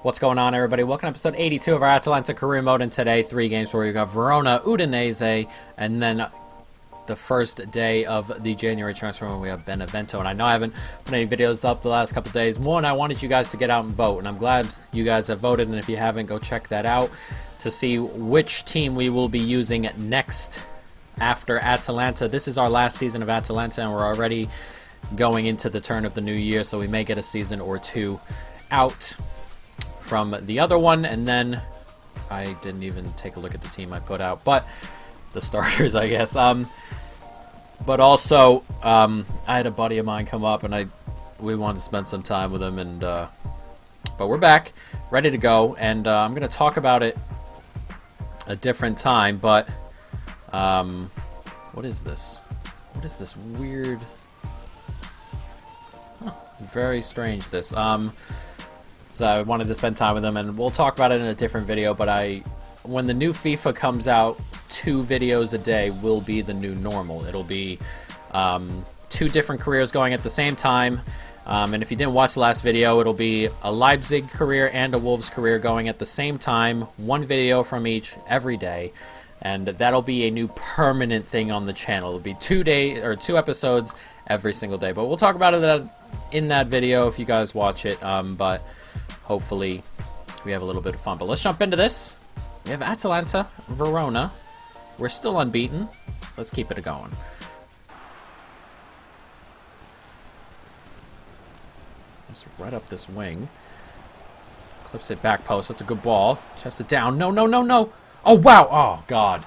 What's going on, everybody? Welcome to episode 82 of our Atalanta career mode, and today 3 games where we got Verona, Udinese, and then the first day of the January transfer when we have Benevento. And I know I haven't put any videos up the last couple of days. One, I wanted you guys to get out and vote, and I'm glad you guys have voted, and if you haven't, go check that out to see which team we will be using next after Atalanta. This is our last season of Atalanta, and we're already going into the turn of the new year, so we may get a season or two out from the other one. And then I didn't even take a look at the team I put out, but the starters, I guess. But also, I had a buddy of mine come up, and we wanted to spend some time with him, and but we're back, ready to go, and I'm gonna talk about it a different time. But what is this? What is this weird? Huh, very strange. This So I wanted to spend time with him, and we'll talk about it in a different video. But when the new FIFA comes out, 2 videos a day will be the new normal. It'll be 2 different careers going at the same time. And if you didn't watch the last video, it'll be a Leipzig career and a Wolves career going at the same time. 1 video from each every day. And that'll be a new permanent thing on the channel. It'll be 2 episodes every single day. But we'll talk about it in that video if you guys watch it. But hopefully we have a little bit of fun. But let's jump into this. We have Atalanta, Verona. We're still unbeaten. Let's keep it going. Let's right up this wing. Clips it back post. That's a good ball. Chest it down. No, no, no, no. Oh, wow. Oh, God.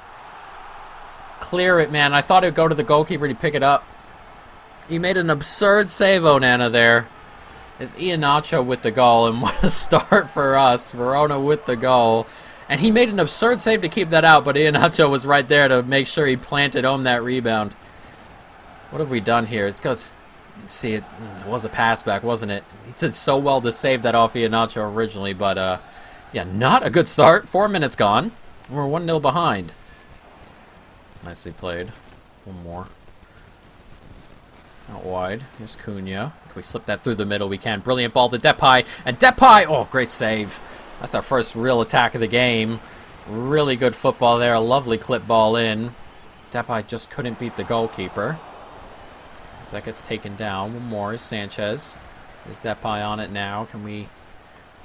Clear it, man. I thought it would go to the goalkeeper and he'd pick it up. He made an absurd save, Onana, there. It's Iheanacho with the goal, and what a start for us. Verona with the goal. And he made an absurd save to keep that out, but Iheanacho was right there to make sure he planted home that rebound. What have we done here? Let's see, it was a pass back, wasn't it? He did so well to save that off Iheanacho originally, but yeah, not a good start. 4 minutes gone. We're 1-0 behind. Nicely played. One more. Out wide. Here's Cunha. Can we slip that through the middle? We can. Brilliant ball to Depay. And Depay! Oh, great save. That's our first real attack of the game. Really good football there. A lovely clip ball in. Depay just couldn't beat the goalkeeper. As that gets taken down. One more is Sanchez. Is Depay on it now? Can we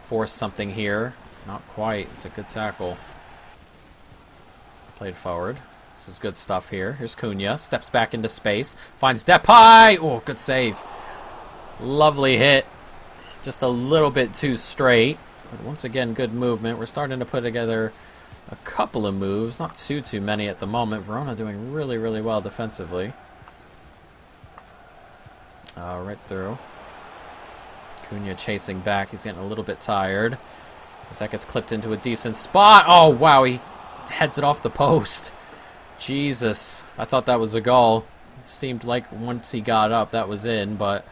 force something here? Not quite. It's a good tackle. Played forward. This is good stuff here. Here's Cunha. Steps back into space. Finds Depay. Oh, good save. Lovely hit. Just a little bit too straight. But once again, good movement. We're starting to put together a couple of moves. Not too many at the moment. Verona doing really, really well defensively. Right through. Cunha chasing back. He's getting a little bit tired. As that gets clipped into a decent spot. Oh, wow. He heads it off the post. Jesus. I thought that was a goal. It seemed like once he got up, that was in, but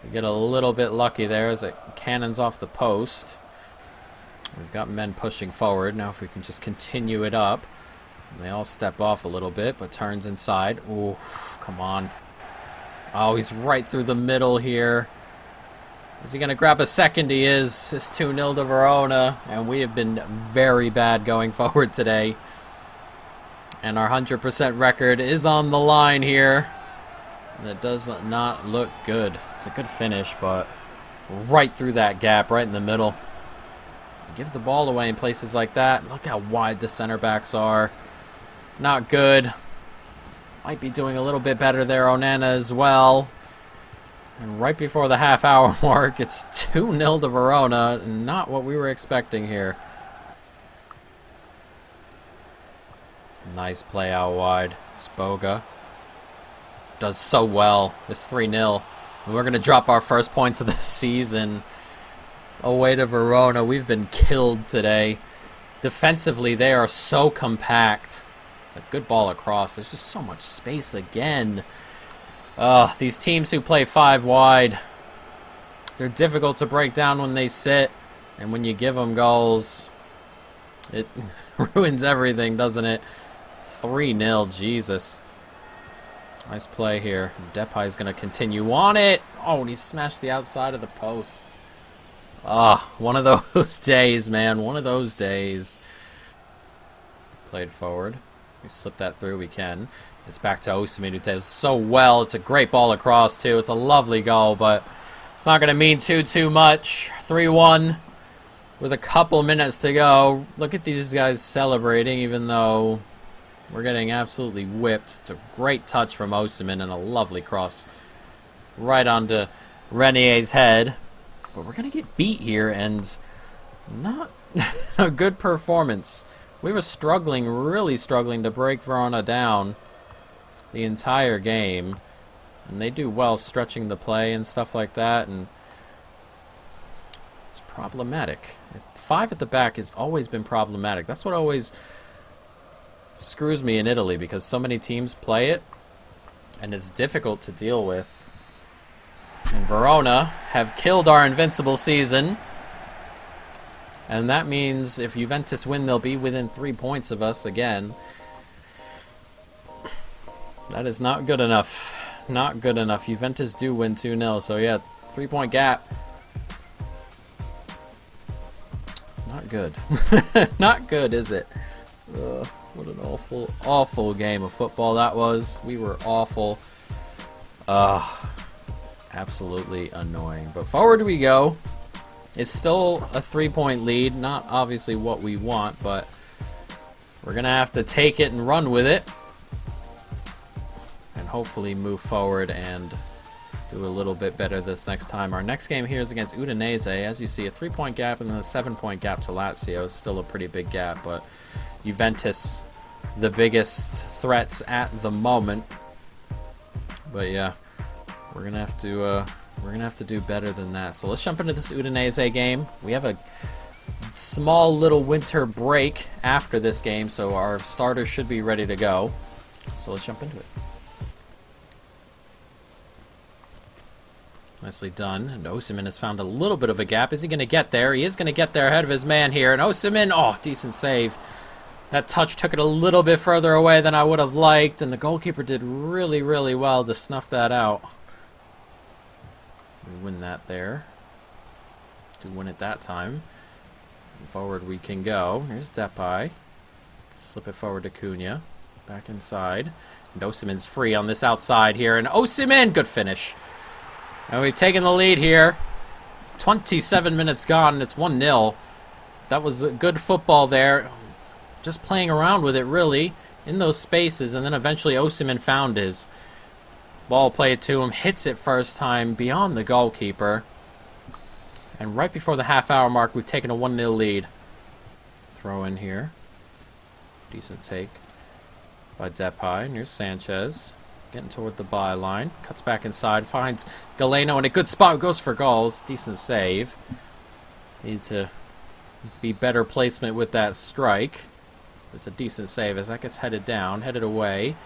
we get a little bit lucky there as it cannons off the post. We've got men pushing forward. Now if we can just continue it up. They all step off a little bit, but turns inside. Ooh, come on. Oh, he's right through the middle here. Is he going to grab a second? He is. It's 2-0 to Verona, and we have been very bad going forward today. And our 100% record is on the line here. And it does not look good. It's a good finish, but right through that gap, right in the middle. Give the ball away in places like that. Look how wide the center backs are. Not good. Might be doing a little bit better there, Onana as well. And right before the half-hour mark, it's 2-0 to Verona. Not what we were expecting here. Nice play out wide. Spoga does so well. It's 3-0. And we're going to drop our first points of the season away to Verona. We've been killed today. Defensively, they are so compact. It's a good ball across. There's just so much space again. These teams who play 5 wide, they're difficult to break down when they sit. And when you give them goals, it ruins everything, doesn't it? 3-0, Jesus. Nice play here. Depay's going to continue on it. Oh, and he smashed the outside of the post. Ah, one of those days, man. One of those days. Played forward. We slip that through. We can. It's back to Osimhen, who does so well. It's a great ball across, too. It's a lovely goal, but it's not going to mean too much. 3-1 with a couple minutes to go. Look at these guys celebrating, even though we're getting absolutely whipped. It's a great touch from Osimhen and a lovely cross right onto Renier's head. But we're going to get beat here, and not a good performance. We were struggling, really struggling to break Verona down the entire game. And they do well stretching the play and stuff like that, and it's problematic. 5 at the back has always been problematic. That's what always screws me in Italy, because so many teams play it, and it's difficult to deal with. And Verona have killed our invincible season. And that means if Juventus win, they'll be within 3 points of us again. That is not good enough. Not good enough. Juventus do win 2-0. So yeah, 3-point gap. Not good. Not good, is it? What an awful game of football that was. We were awful. Absolutely annoying. But forward we go. It's still a 3-point lead. Not obviously what we want, but we're going to have to take it and run with it. And hopefully move forward and do a little bit better this next time. Our next game here is against Udinese. As you see, a 3-point gap and then a 7-point gap to Lazio. It's still a pretty big gap, but Juventus, the biggest threats at the moment. But yeah, we're gonna have to do better than that. So let's jump into this Udinese game. We have a small little winter break after this game, so our starters should be ready to go. So let's jump into it. Nicely done. And Osimhen has found a little bit of a gap. Is he going to get there? He is going to get there ahead of his man here. And Osimhen, oh, decent save. That touch took it a little bit further away than I would have liked. And the goalkeeper did really, really well to snuff that out. We win that there. To win it that time. Forward we can go. Here's Depay. Slip it forward to Cunha. Back inside. And Osimhen's free on this outside here. And Osimhen, good finish. And we've taken the lead here. 27 minutes gone, and it's 1-0. That was good football there. Just playing around with it, really, in those spaces. And then eventually Osimhen found his. Ball played to him, hits it first time beyond the goalkeeper. And right before the half-hour mark, we've taken a 1-0 lead. Throw in here. Decent take by Depay. And here's Sanchez. Getting toward the byline. Cuts back inside. Finds Galeno in a good spot. Goes for goals. Decent save. Needs to be better placement with that strike. It's a decent save as that gets headed down. Headed away.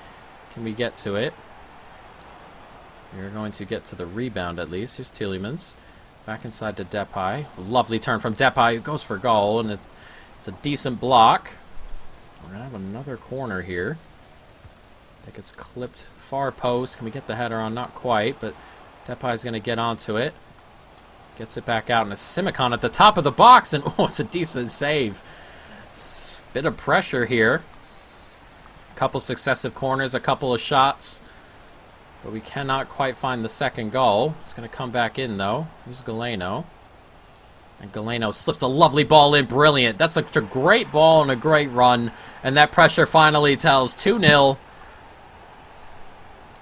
Can we get to it? We're going to get to the rebound at least. Here's Tielemans. Back inside to Depay. Lovely turn from Depay, who goes for goal. And it's a decent block. We're going to have another corner here. I think it's clipped far post. Can we get the header on? Not quite, but Depay's going to get onto it. Gets it back out, and it's Simicon at the top of the box, and oh, it's a decent save. It's a bit of pressure here. A couple successive corners, a couple of shots, but we cannot quite find the second goal. It's going to come back in, though. Here's Galeno. And Galeno slips a lovely ball in. Brilliant. That's such a great ball and a great run, and that pressure finally tells 2-0.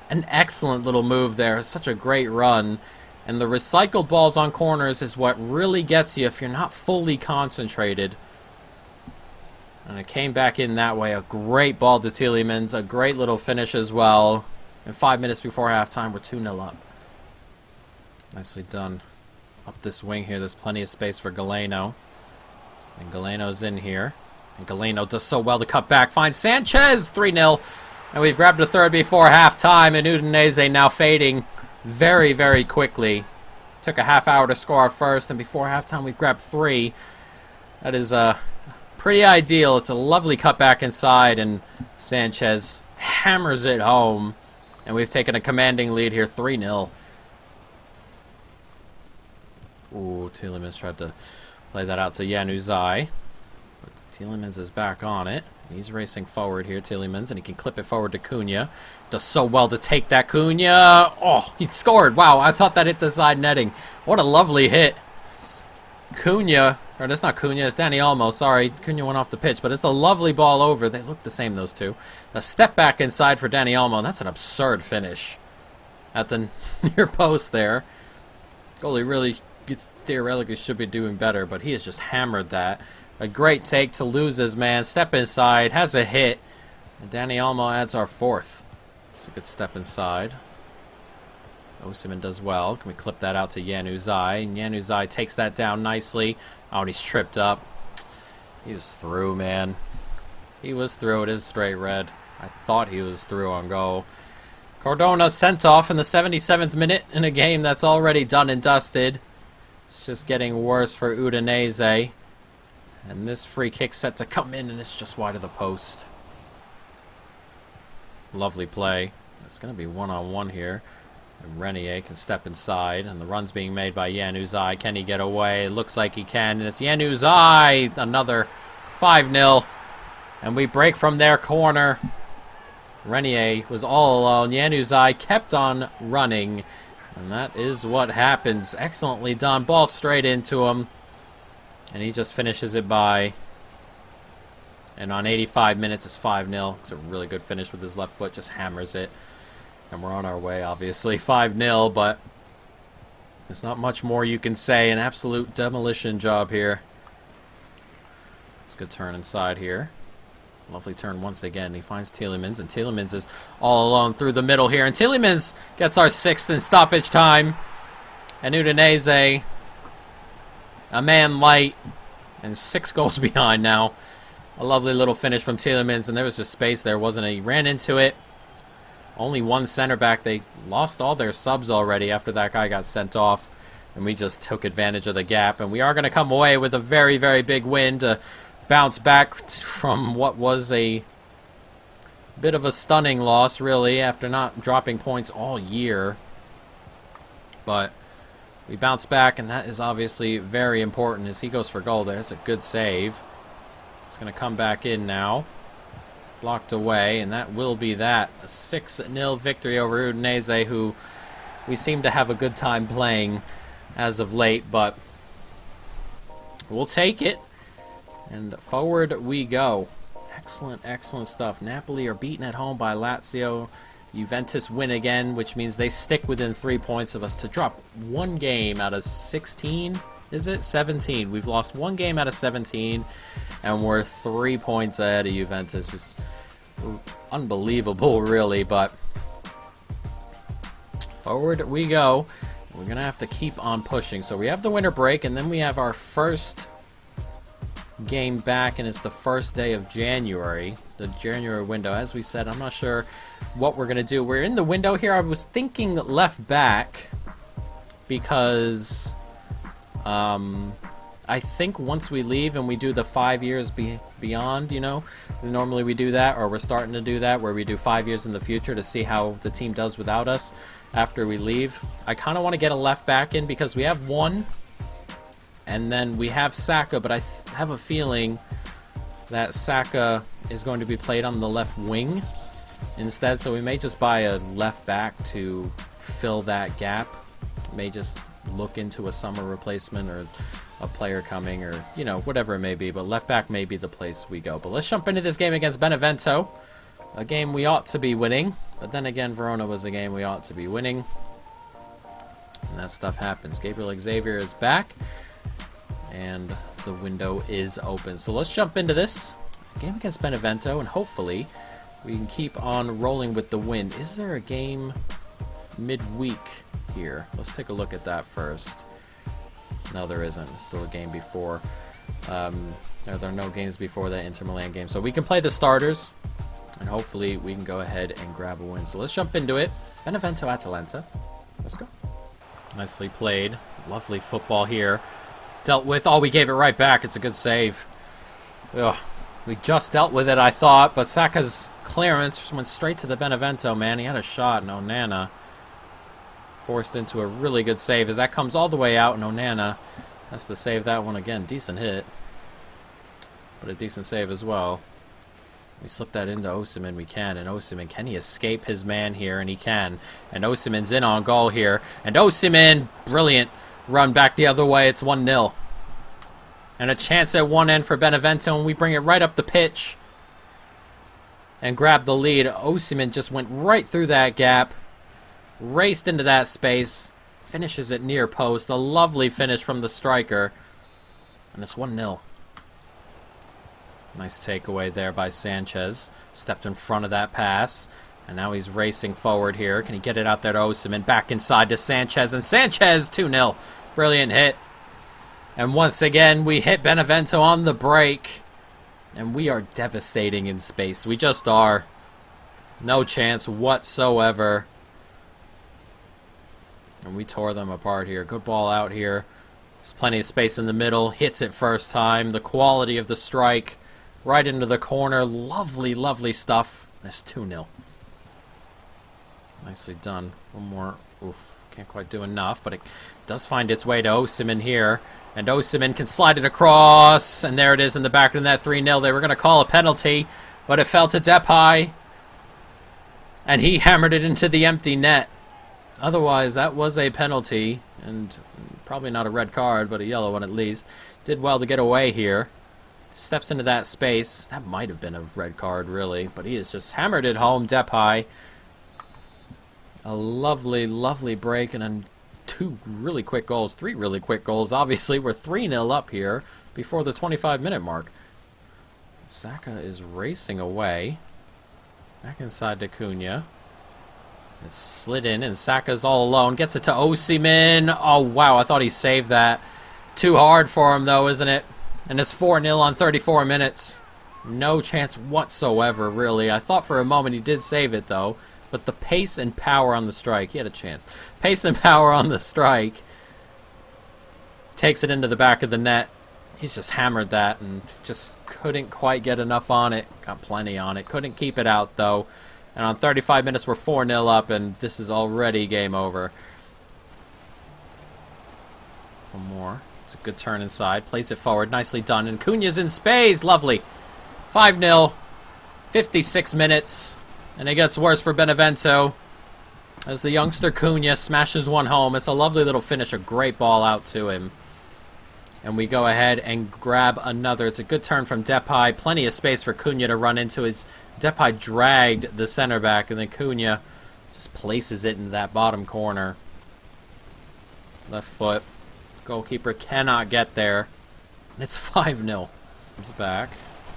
An excellent little move there. Such a great run. And the recycled balls on corners is what really gets you if you're not fully concentrated. And it came back in that way. A great ball to Tielemans. A great little finish as well. And 5 minutes before halftime, we're 2-0 up. Nicely done. Up this wing here, there's plenty of space for Galeno. And Galeno's in here. And Galeno does so well to cut back. Finds Sanchez! 3-0. And we've grabbed a third before halftime, and Udinese now fading very, very quickly. Took a half hour to score our first, and before halftime we've grabbed 3. That is pretty ideal. It's a lovely cutback inside, and Sanchez hammers it home. And we've taken a commanding lead here, 3-0. Ooh, Tielemans tried to play that out to Januzaj. But Tielemans is back on it. He's racing forward here, Tielemans, and he can clip it forward to Cunha. Does so well to take that, Cunha. Oh, he scored. Wow, I thought that hit the side netting. What a lovely hit. Cunha, or that's not Cunha, it's Dani Olmo. Sorry, Cunha went off the pitch, but it's a lovely ball over. They look the same, those two. A step back inside for Dani Olmo. That's an absurd finish at the near post there. Goalie really theoretically should be doing better, but he has just hammered that. A great take to lose his man. Step inside, has a hit, and Dani Olmo adds our fourth. It's a good step inside. Osimhen does well. Can we clip that out to Januzaj? And Januzaj takes that down nicely. Oh, and he's tripped up. He was through, man. He was through. It is straight red. I thought he was through on goal. Cardona sent off in the 77th minute in a game that's already done and dusted. It's just getting worse for Udinese. And this free kick set to come in, and it's just wide of the post. Lovely play. It's going to be one-on-one here. And Renier can step inside, and the run's being made by Januzaj. Can he get away? Looks like he can, and it's Januzaj! Another 5-0. And we break from their corner. Renier was all alone. Januzaj kept on running, and that is what happens. Excellently done. Ball straight into him, and he just finishes it by. And on 85 minutes, it's 5-0. It's a really good finish with his left foot. Just hammers it. And we're on our way, obviously. 5-0, but there's not much more you can say. An absolute demolition job here. It's a good turn inside here. Lovely turn once again. He finds Tielemans, and Tielemans is all alone through the middle here. And Tielemans gets our 6th in stoppage time. And Udinese, a man light, and 6 goals behind now. A lovely little finish from Tielemans, and there was just space there, wasn't it? He ran into it. Only one center back. They lost all their subs already after that guy got sent off. And we just took advantage of the gap. And we are going to come away with a very, very big win to bounce back from what was a bit of a stunning loss, really, after not dropping points all year. But we bounce back, and that is obviously very important as he goes for goal there. It's a good save. It's going to come back in now. Blocked away, and that will be that. A 6-0 victory over Udinese, who we seem to have a good time playing as of late, but we'll take it. And forward we go. Excellent, excellent stuff. Napoli are beaten at home by Lazio. Juventus win again, which means they stick within 3 points of us to drop one game out of 16. Is it? 17. We've lost one game out of 17, and we're 3 points ahead of Juventus. It's unbelievable, really, but forward we go. We're going to have to keep on pushing. So we have the winter break, and then we have our first game back, and it's the first day of January, the January window. As we said, I'm not sure what we're going to do. We're in the window here. I was thinking left back because I think once we leave and we do the 5 years beyond, you know, normally we do that, or we're starting to do that, where we do 5 years in the future to see how the team does without us after we leave. I kind of want to get a left back in because we have one, and then we have Saka, but I have a feeling that Saka is going to be played on the left wing instead, so we may just buy a left back to fill that gap. May just look into a summer replacement or a player coming, or, you know, whatever it may be, but left back may be the place we go. But let's jump into this game against Benevento, a game we ought to be winning, but then again, Verona was a game we ought to be winning, and that stuff happens. Gabriel Xavier is back, and the window is open. So let's jump into this game against Benevento, and hopefully we can keep on rolling with the win. Is there a game midweek here? Let's take a look at that first. No, there isn't. It's still a game before. There are no games before that Inter Milan game. So we can play the starters, and hopefully we can go ahead and grab a win. So let's jump into it. Benevento Atalanta. Let's go. Nicely played. Lovely football here. Dealt with. Oh, we gave it right back. It's a good save. Ugh. We just dealt with it, I thought, but Saka's clearance went straight to the Benevento man. He had a shot, and Onana Forced into a really good save as that comes all the way out, and Onana has to save that one again. Decent hit, but a decent save as well. We slip that into Osimhen, we can, and Osimhen, can he escape his man here? And he can, and Osimhen's in on goal here, and Osimhen, brilliant run back the other way. It's 1-0. And a chance at one end for Benevento, and we bring it right up the pitch and grab the lead. Osimhen just went right through that gap, raced into that space, finishes it near post. A lovely finish from the striker, and it's 1-0. Nice takeaway there by Sanchez. Stepped in front of that pass, and now he's racing forward here. Can he get it out there to Osimhen? Back inside to Sanchez, and Sanchez, 2-0. Brilliant hit. And once again, we hit Benevento on the break, and we are devastating in space. We just are. No chance whatsoever. And we tore them apart here. Good ball out here. There's plenty of space in the middle. Hits it first time. The quality of the strike. Right into the corner. Lovely, lovely stuff. That's 2-0. Nicely done. One more. Oof. Can't quite do enough, but it does find its way to Osimhen here. And Osimhen can slide it across. And there it is in the back of the net. 3-0. They were going to call a penalty, but it fell to Depay. And he hammered it into the empty net. Otherwise, that was a penalty, and probably not a red card, but a yellow one at least. Did well to get away here. Steps into that space. That might have been a red card, really, but he has just hammered it home. Depay. A lovely, lovely break, and then two really quick goals. Three really quick goals. Obviously, we're 3-0 up here before the 25-minute mark. Saka is racing away. Back inside to Cunha. It's slid in, and Saka's all alone. Gets it to Osimhen. Oh, wow, I thought he saved that. Too hard for him, though, isn't it? And it's 4-0 on 34 minutes. No chance whatsoever, really. I thought for a moment he did save it, though. But the pace and power on the strike, he had a chance. Pace and power on the strike. Takes it into the back of the net. He's just hammered that and just couldn't quite get enough on it. Got plenty on it. Couldn't keep it out, though. And on 35 minutes, we're 4-0 up, and this is already game over. One more. It's a good turn inside. Plays it forward. Nicely done. And Cunha's in space. Lovely. 5-0. 56 minutes. And it gets worse for Benevento as the youngster Cunha smashes one home. It's a lovely little finish. A great ball out to him. And we go ahead and grab another. It's a good turn from Depay. Plenty of space for Cunha to run into. His Depay dragged the center back, and then Cunha just places it in that bottom corner. Left foot. Goalkeeper cannot get there. And it's 5-0. Comes back.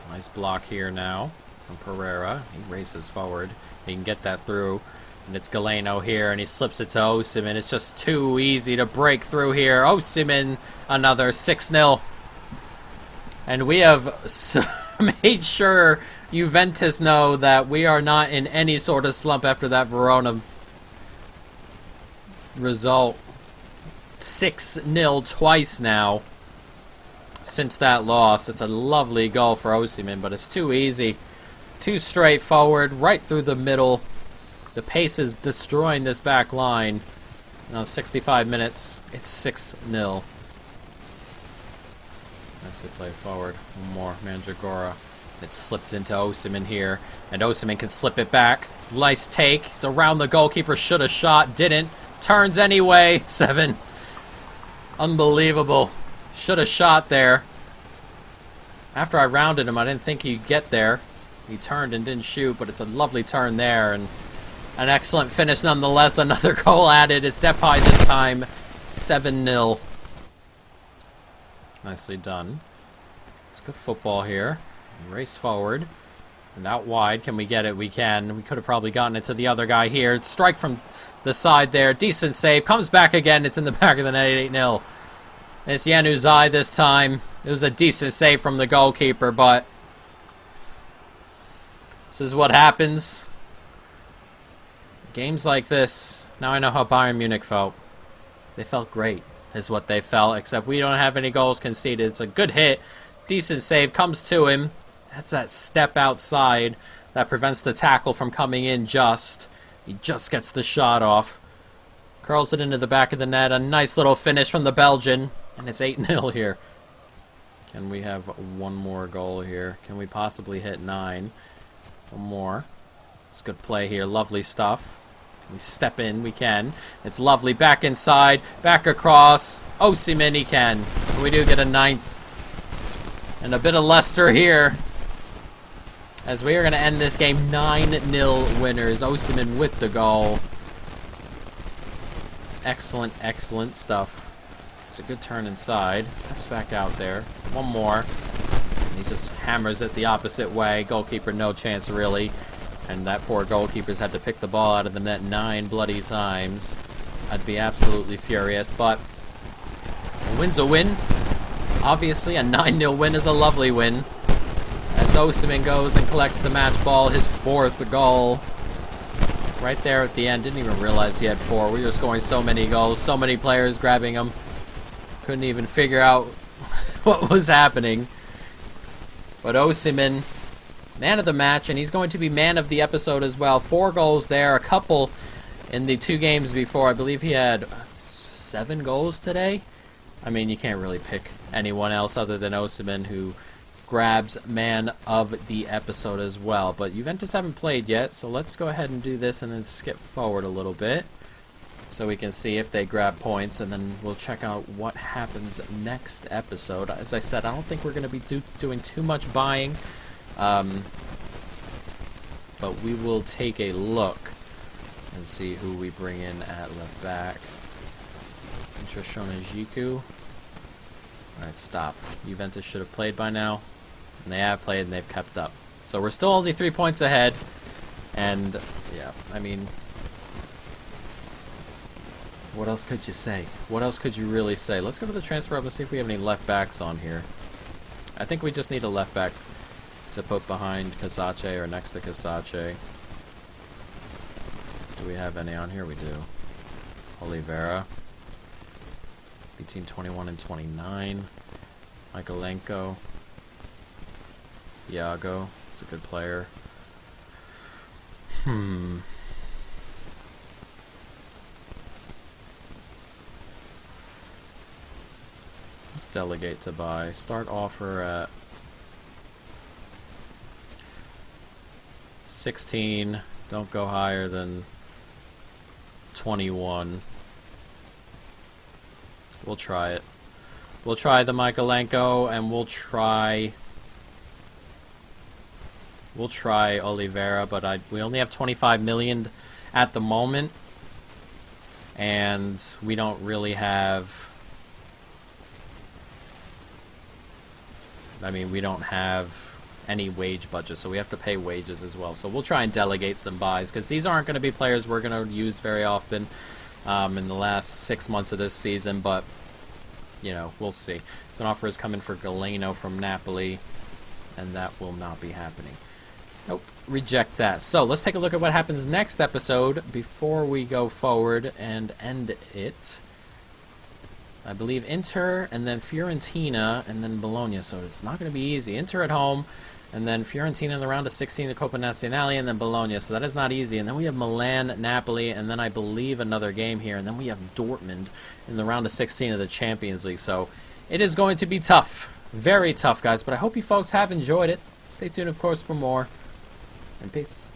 Nice block here now from Pereira. He races forward. He can get that through. And it's Galeno here, and he slips it to Osimhen. It's just too easy to break through here. Osimhen, another 6-0. And we have made sure Juventus know that we are not in any sort of slump after that Verona result. 6-0 twice now since that loss. It's a lovely goal for Osimhen, but it's too easy. Too straightforward, right through the middle. The pace is destroying this back line. Now 65 minutes, it's 6-0. Nicely played forward. One more, Mandragora. It's slipped into Osimhen here, and Osimhen can slip it back. Nice take. He's around the goalkeeper. Should have shot. Didn't. Turns anyway. 7. Unbelievable. Should have shot there. After I rounded him, I didn't think he'd get there. He turned and didn't shoot, but it's a lovely turn there, and an excellent finish nonetheless. Another goal added. It's Depay this time. 7-0. Nicely done. It's good football here. Race forward. And out wide. Can we get it? We can. We could have probably gotten it to the other guy here. Strike from the side there. Decent save. Comes back again. It's in the back of the net. 8-0. And it's Januzaj this time. It was a decent save from the goalkeeper, but this is what happens. Games like this. Now I know how Bayern Munich felt. They felt great, is what they felt, except we don't have any goals conceded. It's a good hit. Decent save. Comes to him. That's that step outside that prevents the tackle from coming in just. He just gets the shot off. Curls it into the back of the net. A nice little finish from the Belgian. And it's 8-0 here. Can we have one more goal here? Can we possibly hit 9? One more. It's good play here. Lovely stuff. Can we step in? We can. It's lovely. Back inside. Back across. Osimhen, he can. And we do get a 9th. And a bit of luster here. As we are going to end this game 9-0 winners. Osimhen with the goal. Excellent, excellent stuff. It's a good turn inside. Steps back out there. One more. And he just hammers it the opposite way. Goalkeeper, no chance really. And that poor goalkeeper's had to pick the ball out of the net 9 bloody times. I'd be absolutely furious, but a win's a win. Obviously, a 9-0 win is a lovely win. As Osimhen goes and collects the match ball, his 4th goal. Right there at the end. Didn't even realize he had 4. We were scoring so many goals, so many players grabbing them. Couldn't even figure out what was happening. But Osimhen, man of the match, and he's going to be man of the episode as well. 4 goals there, a couple in the 2 games before. I believe he had 7 goals today. I mean, you can't really pick anyone else other than Osimhen, who grabs man of the episode as well. But Juventus haven't played yet, so let's go ahead and do this and then skip forward a little bit so we can see if they grab points, and then we'll check out what happens next episode. As I said, I don't think we're going to be doing too much buying, but we will take a look and see who we bring in at left back. Shoshona Jiku. Alright, stop. Juventus should have played by now. And they have played and they've kept up. So we're still only 3 points ahead. And, yeah, I mean, what else could you say? What else could you really say? Let's go to the transfer hub and see if we have any left backs on here. I think we just need a left back to put behind Kasache or next to Kasache. Do we have any on here? We do. Oliveira. Between 21 and 29. Michaelenko. Iago. He's a good player. Let's delegate to buy. Start offer at 16. Don't go higher than 21. We'll try it. We'll try the Michaelenko, and we'll try Oliveira, but we only have 25 million at the moment, and we don't really have. I mean, we don't have any wage budget, so we have to pay wages as well. So we'll try and delegate some buys, because these aren't going to be players we're going to use very often in the last 6 months of this season, but, you know, we'll see. So an offer is coming for Galeno from Napoli, and that will not be happening. Nope, reject that. So let's take a look at what happens next episode before we go forward and end it. I believe Inter, and then Fiorentina, and then Bologna, so it's not going to be easy. Inter at home, and then Fiorentina in the round of 16 of Coppa Nazionale, and then Bologna, so that is not easy. And then we have Milan, Napoli, and then I believe another game here, and then we have Dortmund in the round of 16 of the Champions League. So it is going to be tough, very tough, guys, but I hope you folks have enjoyed it. Stay tuned, of course, for more, and peace.